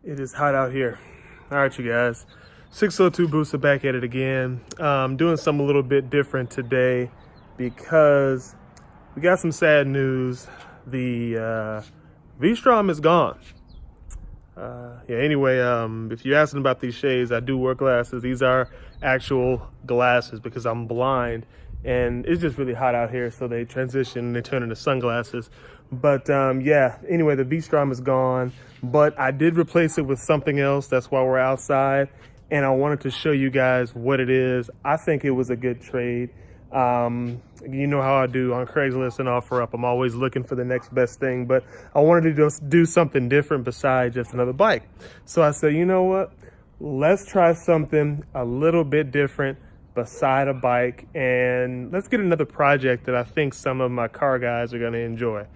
It is hot out here. All right, you guys. 602 Booster back at it again. Doing something a little bit different today because we got some sad news. The V-Strom is gone. Anyway, if you're asking about these shades, I do wear glasses. These are actual glasses because I'm blind and it's just really hot out here. So they transition and they turn into sunglasses. But yeah, anyway, the V-Strom is gone, but I did replace it with something else. That's why we're outside. And I wanted to show you guys what it is. I think it was a good trade. You know how I do on Craigslist and OfferUp. I'm always looking for the next best thing, but I wanted to just do something different besides just another bike. So I said, you know what? Let's try something a little bit different beside a bike, and let's get another project that I think some of my car guys are gonna enjoy.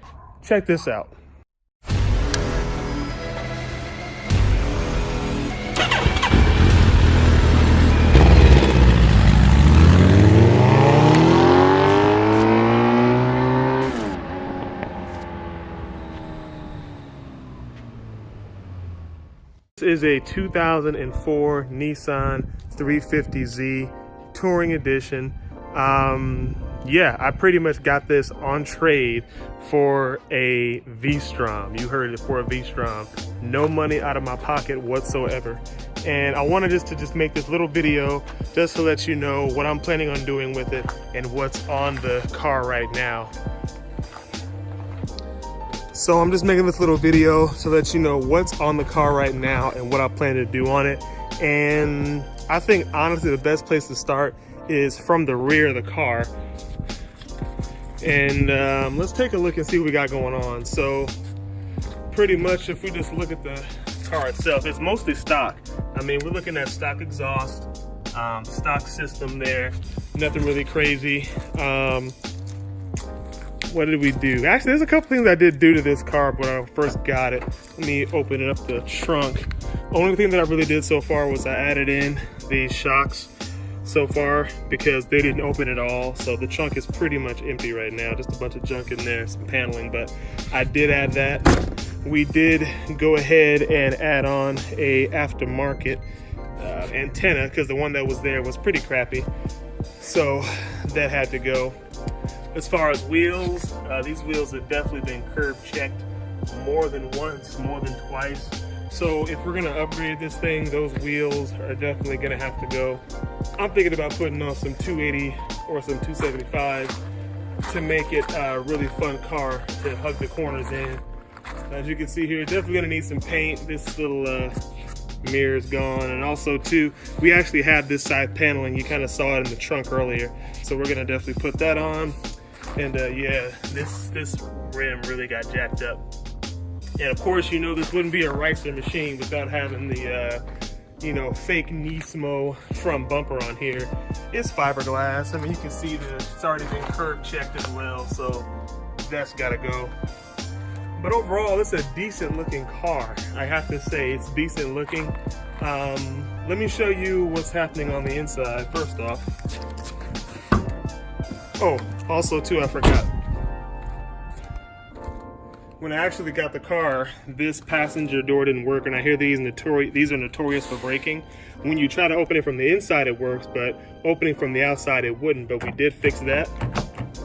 Check this out. This is a 2004 Nissan 350Z Touring Edition. Yeah, I pretty much got this on trade for a V-Strom. You heard it, for a V-Strom. No money out of my pocket whatsoever. And I wanted to make this little video just to let you know what I'm planning on doing with it and what's on the car right now. So I'm just making this little video to let you know what's on the car right now and what I plan to do on it. And I think honestly the best place to start is from the rear of the car. And let's take a look and see what we got going on. So pretty much if we just look at the car itself, it's mostly stock. I mean, we're looking at stock exhaust, stock system there, nothing really crazy. What did we do? Actually, there's a couple things I did do to this car when I first got it. Let me open up the trunk. Only thing that I really did so far was I added in these shocks so far because they didn't open at all. So the trunk is pretty much empty right now. Just a bunch of junk in there, some paneling, but I did add that. We did go ahead and add on a aftermarket antenna because the one that was there was pretty crappy. So that had to go. As far as wheels, these wheels have definitely been curb checked more than once, more than twice. So if we're gonna upgrade this thing, those wheels are definitely gonna have to go. I'm thinking about putting on some 280 or some 275 to make it a really fun car to hug the corners in. As you can see here, definitely gonna need some paint. This little mirror is gone, and also too, we actually have this side paneling. You kind of saw it in the trunk earlier, so we're gonna definitely put that on. And yeah, this rim really got jacked up. And of course, you know, this wouldn't be a racer machine without having the you know, fake Nismo front bumper on here. It's fiberglass. I mean, you can see that it's already been curb checked as well, so that's gotta go. But overall, it's a decent looking car. I have to say, it's decent looking. Let me show you what's happening on the inside first off. Oh, also too, I forgot. When I actually got the car, this passenger door didn't work, and I hear these are notorious for breaking. When you try to open it from the inside, it works, but opening from the outside, it wouldn't. But we did fix that.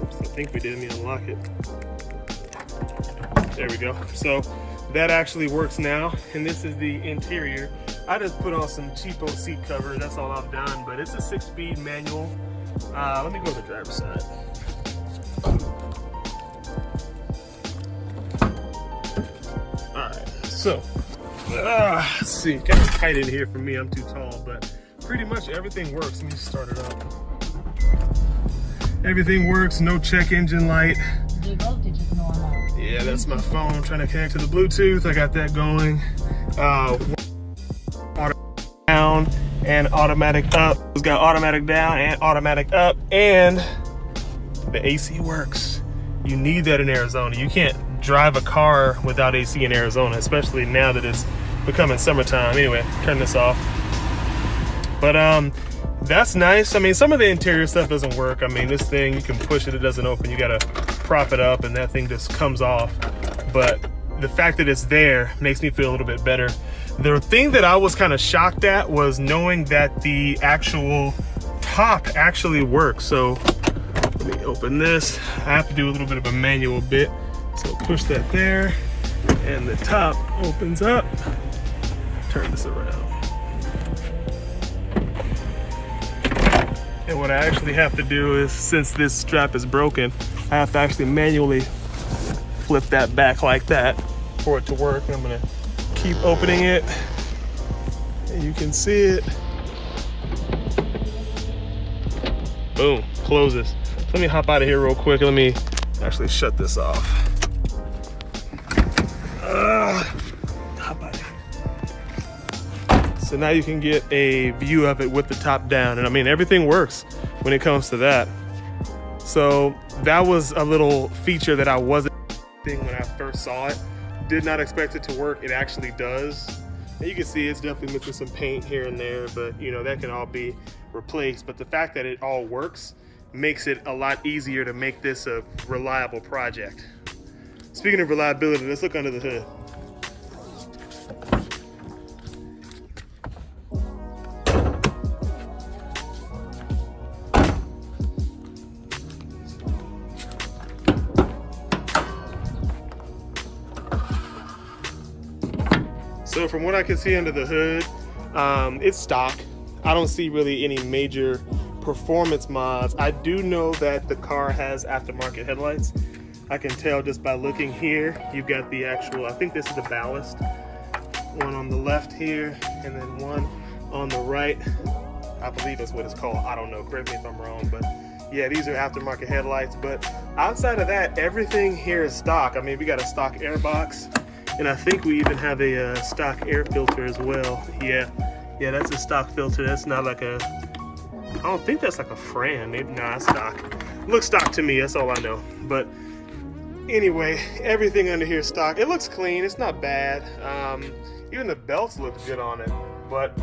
Oops, I think we did. Let me unlock it. There we go. So that actually works now, and this is the interior. I just put on some cheapo seat covers. That's all I've done, but it's a 6-speed manual. Let me go to the driver's side. Alright, so let's see, kind of tight in here for me, I'm too tall, but pretty much everything works. Let me start it up. Everything works, no check engine light. The voltage is normal. Yeah, that's my phone. I'm trying to connect to the Bluetooth. I got that going. Automatic down and automatic up. It's got automatic down and automatic up, and the AC works. You need that in Arizona. You can't drive a car without AC in Arizona, especially now that it's becoming summertime. Anyway, turn this off. But that's nice. I mean, some of the interior stuff doesn't work. I mean, this thing, you can push it, it doesn't open. You gotta prop it up and that thing just comes off. But the fact that it's there makes me feel a little bit better. The thing that I was kind of shocked at was knowing that the actual top actually works. So let me open this. I have to do a little bit of a manual bit. So push that there and the top opens up. Turn this around. And what I actually have to do is, since this strap is broken, I have to actually manually flip that back like that for it to work. I'm gonna keep opening it and you can see it. Boom, closes. Let me hop out of here real quick. Let me actually shut this off. Hop out of here. So now you can get a view of it with the top down. And I mean, everything works when it comes to that. So that was a little feature that I wasn't expecting when I first saw it. Did not expect it to work. It actually does. And you can see it's definitely missing some paint here and there, but you know, that can all be replaced. But the fact that it all works makes it a lot easier to make this a reliable project. Speaking of reliability, let's look under the hood. So from what I can see under the hood, it's stock. I don't see really any major performance mods. I do know that the car has aftermarket headlights. I can tell just by looking here. You've got the actual, I think this is the ballast. One on the left here, and then one on the right. I believe that's what it's called. I don't know, correct me if I'm wrong, but yeah, these are aftermarket headlights. But outside of that, everything here is stock. I mean, we got a stock air box, and I think we even have a stock air filter as well. Yeah, that's a stock filter. That's not like a, I don't think that's like a Fran. Maybe not stock. Looks stock to me, that's all I know. But anyway, everything under here is stock. It looks clean, it's not bad. Even the belts look good on it. But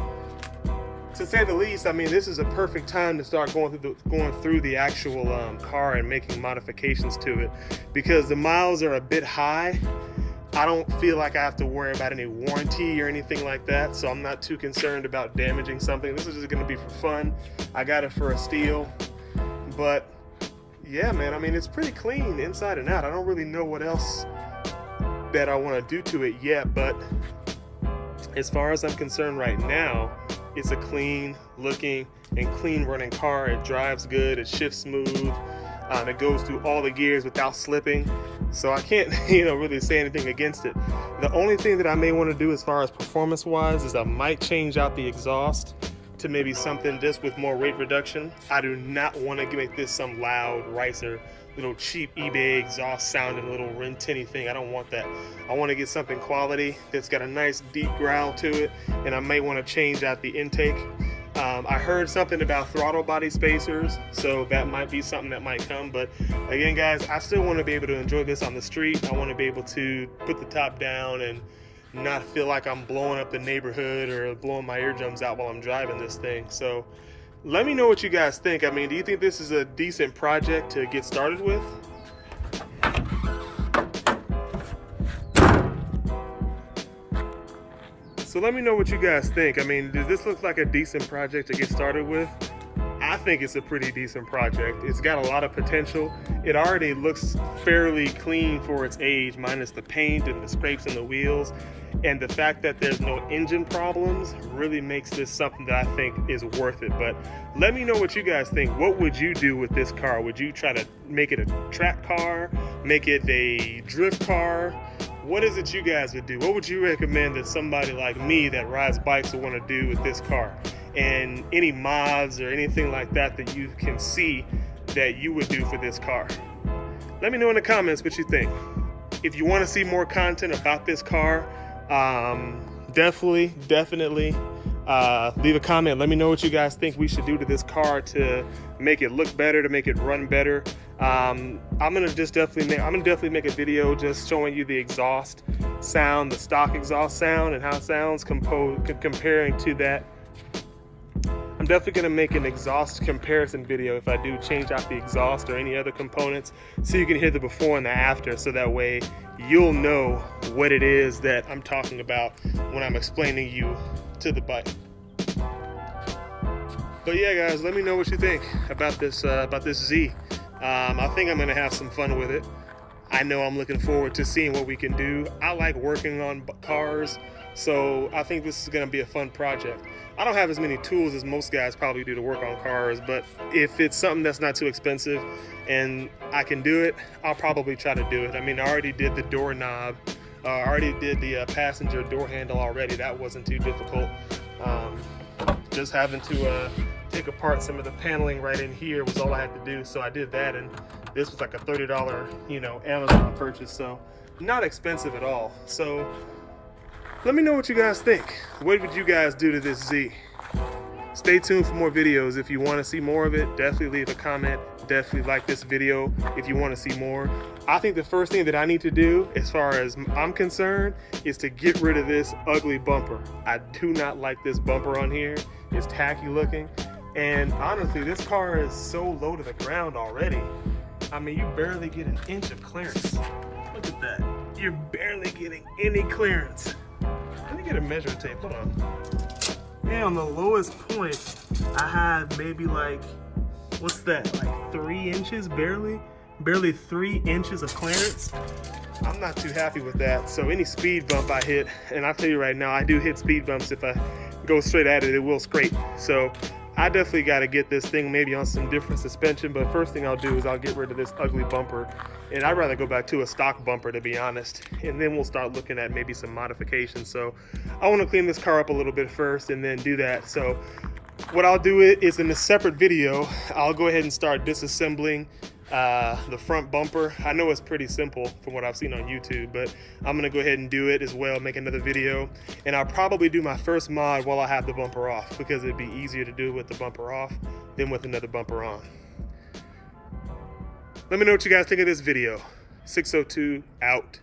to say the least, I mean, this is a perfect time to start going through the actual car and making modifications to it, because the miles are a bit high. I don't feel like I have to worry about any warranty or anything like that, so I'm not too concerned about damaging something. This is just gonna be for fun. I got it for a steal, but yeah, man, I mean, it's pretty clean inside and out. I don't really know what else that I wanna do to it yet, but as far as I'm concerned right now, it's a clean looking and clean running car. It drives good, it shifts smooth. It goes through all the gears without slipping, so I can't, really say anything against it. The only thing that I may want to do as far as performance-wise is I might change out the exhaust to maybe something just with more weight reduction. I do not want to make this some loud, ricer, little cheap eBay exhaust sounding little rin-tinny thing. I don't want that. I want to get something quality that's got a nice deep growl to it, and I may want to change out the intake. I heard something about throttle body spacers, so that might be something that might come. But again, guys, I still want to be able to enjoy this on the street. I want to be able to put the top down and not feel like I'm blowing up the neighborhood or blowing my eardrums out while I'm driving this thing. So let me know what you guys think. I mean, do you think this is a decent project to get started with? So let me know what you guys think. I mean, does this look like a decent project to get started with? I think it's a pretty decent project. It's got a lot of potential. It already looks fairly clean for its age, minus the paint and the scrapes in the wheels. And the fact that there's no engine problems really makes this something that I think is worth it. But let me know what you guys think. What would you do with this car? Would you try to make it a track car? Make it a drift car? What is it you guys would do? What would you recommend that somebody like me that rides bikes would want to do with this car? And any mods or anything like that that you can see that you would do for this car? Let me know in the comments what you think. If you want to see more content about this car, definitely leave a comment. Let me know what you guys think we should do to this car to make it look better, to make it run better. I'm gonna definitely make a video just showing you the exhaust sound, the stock exhaust sound, and how it sounds comparing to that. I'm definitely gonna make an exhaust comparison video if I do change out the exhaust or any other components, so you can hear the before and the after, so that way you'll know what it is that I'm talking about when I'm explaining you to the bike. But yeah, guys, let me know what you think about this Z. I think I'm gonna have some fun with it. I know I'm looking forward to seeing what we can do. I like working on cars, so I think this is gonna be a fun project. I don't have as many tools as most guys probably do to work on cars, but if it's something that's not too expensive and I can do it, I'll probably try to do it. I mean, I already did the doorknob, I already did the passenger door handle already. That wasn't too difficult. Just having to take apart some of the paneling right in here was all I had to do, so I did that, and this was like a $30, you know, Amazon purchase, so not expensive at all. So let me know what you guys think. What would you guys do to this Z? Stay tuned for more videos. If you want to see more of it, definitely leave a comment. Definitely like this video if you want to see more. I think the first thing that I need to do, as far as I'm concerned, is to get rid of this ugly bumper. I do not like this bumper on here. It's tacky looking. And honestly, this car is so low to the ground already. I mean, you barely get an inch of clearance. Look at that. You're barely getting any clearance. Let me get a measuring tape, hold on. Yeah, on the lowest point, I had maybe like, what's that, like 3 inches, barely 3 inches of clearance. I'm not too happy with that. So any speed bump I hit, and I'll tell you right now, I do hit speed bumps. If I go straight at it, it will scrape. So I definitely got to get this thing maybe on some different suspension, but first thing I'll do is I'll get rid of this ugly bumper, and I'd rather go back to a stock bumper, to be honest, and then we'll start looking at maybe some modifications. So I want to clean this car up a little bit first and then do that. So what I'll do is in a separate video, I'll go ahead and start disassembling the front bumper. I know it's pretty simple from what I've seen on YouTube, but I'm gonna go ahead and do it as well, make another video, and I'll probably do my first mod while I have the bumper off, because it'd be easier to do with the bumper off than with another bumper on. Let me know what you guys think of this video. 602 out.